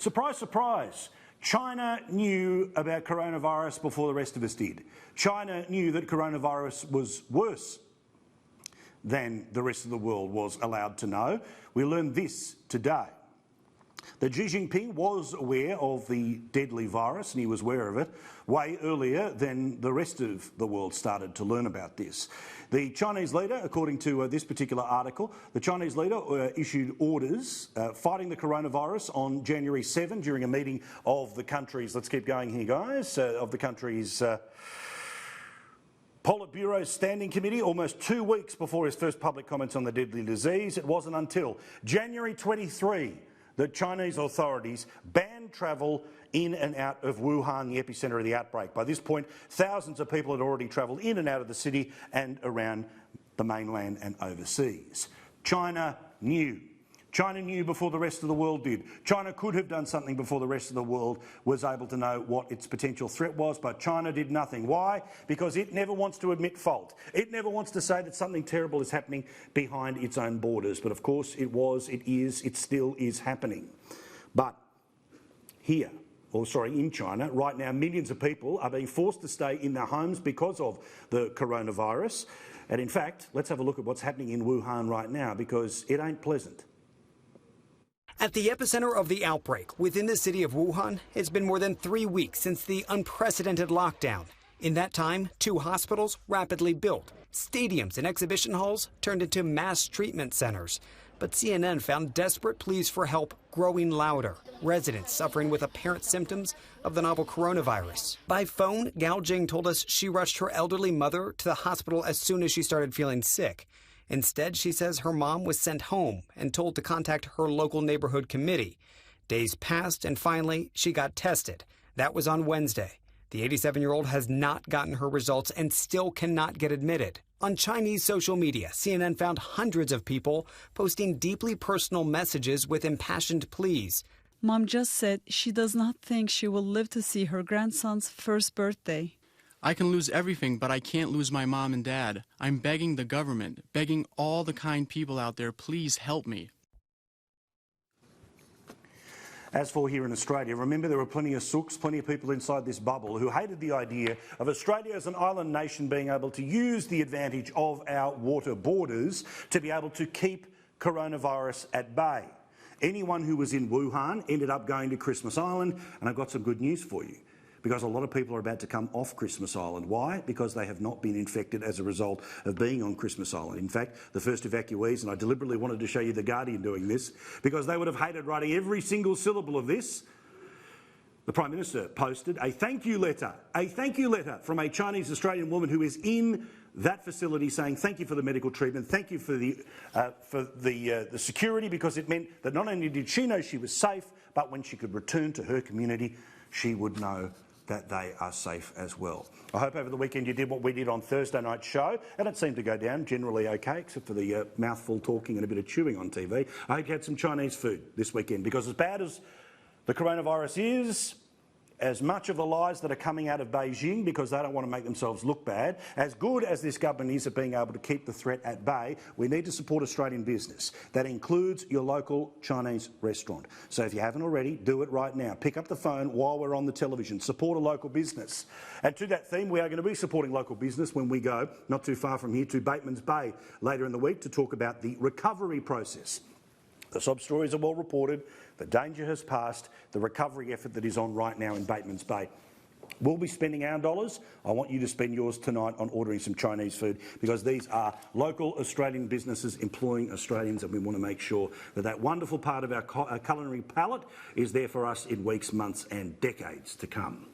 Surprise, surprise. China knew about coronavirus before the rest of us did. China knew that coronavirus was worse than the rest of the world was allowed to know. We learned this today. That Xi Jinping was aware of the deadly virus, and he was aware of it way earlier than the rest of the world started to learn about this. The Chinese leader, according to this particular article, the Chinese leader issued orders fighting the coronavirus on January 7 during a meeting of the country's, let's keep going here guys, of the country's Politburo Standing Committee, almost 2 weeks before his first public comments on the deadly disease. It wasn't until January 23 that Chinese authorities banned travel in and out of Wuhan, the epicentre of the outbreak. By this point, thousands of people had already travelled in and out of the city and around the mainland and overseas. China knew. China knew before the rest of the world did. China could have done something before the rest of the world was able to know what its potential threat was, but China did nothing. Why? Because it never wants to admit fault. It never wants to say that something terrible is happening behind its own borders. But of course it was, it is, it still is happening. But here, in China, right now millions of people are being forced to stay in their homes because of the coronavirus. And in fact, let's have a look at what's happening in Wuhan right now, because it ain't pleasant. At the epicenter of the outbreak, within the city of Wuhan, it's been more than 3 weeks since the unprecedented lockdown. In that time, 2 hospitals rapidly built. Stadiums and exhibition halls turned into mass treatment centers. But CNN found desperate pleas for help growing louder. Residents suffering with apparent symptoms of the novel coronavirus. By phone, Gao Jing told us she rushed her elderly mother to the hospital as soon as she started feeling sick. Instead, she says her mom was sent home and told to contact her local neighborhood committee. Days passed, and finally, she got tested. That was on Wednesday. The 87-year-old has not gotten her results and still cannot get admitted. On Chinese social media, CNN found hundreds of people posting deeply personal messages with impassioned pleas. Mom just said she does not think she will live to see her grandson's first birthday. I can lose everything, but I can't lose my mom and dad. I'm begging the government, begging all the kind people out there, please help me. As for here in Australia, remember there were plenty of sooks, plenty of people inside this bubble who hated the idea of Australia as an island nation being able to use the advantage of our water borders to be able to keep coronavirus at bay. Anyone who was in Wuhan ended up going to Christmas Island, and I've got some good news for you. Because a lot of people are about to come off Christmas Island. Why? Because they have not been infected as a result of being on Christmas Island. In fact, the first evacuees, and I deliberately wanted to show you The Guardian doing this, because they would have hated writing every single syllable of this. The Prime Minister posted a thank you letter from a Chinese Australian woman who is in that facility saying thank you for the medical treatment, thank you for the security, because it meant that not only did she know she was safe, but when she could return to her community, she would know that they are safe as well. I hope over the weekend you did what we did on Thursday night's show, and it seemed to go down generally okay, except for the mouthful talking and a bit of chewing on TV. I hope you had some Chinese food this weekend, because as bad as the coronavirus is, as much of the lies that are coming out of Beijing because they don't want to make themselves look bad, as good as this government is at being able to keep the threat at bay, we need to support Australian business. That includes your local Chinese restaurant. So if you haven't already, do it right now. Pick up the phone while we're on the television. Support a local business. And to that theme, we are going to be supporting local business when we go, not too far from here, to Bateman's Bay later in the week to talk about the recovery process. The sob stories are well reported, the danger has passed, the recovery effort that is on right now in Bateman's Bay. We'll be spending our dollars. I want you to spend yours tonight on ordering some Chinese food, because these are local Australian businesses employing Australians, and we want to make sure that that wonderful part of our culinary palette is there for us in weeks, months and decades to come.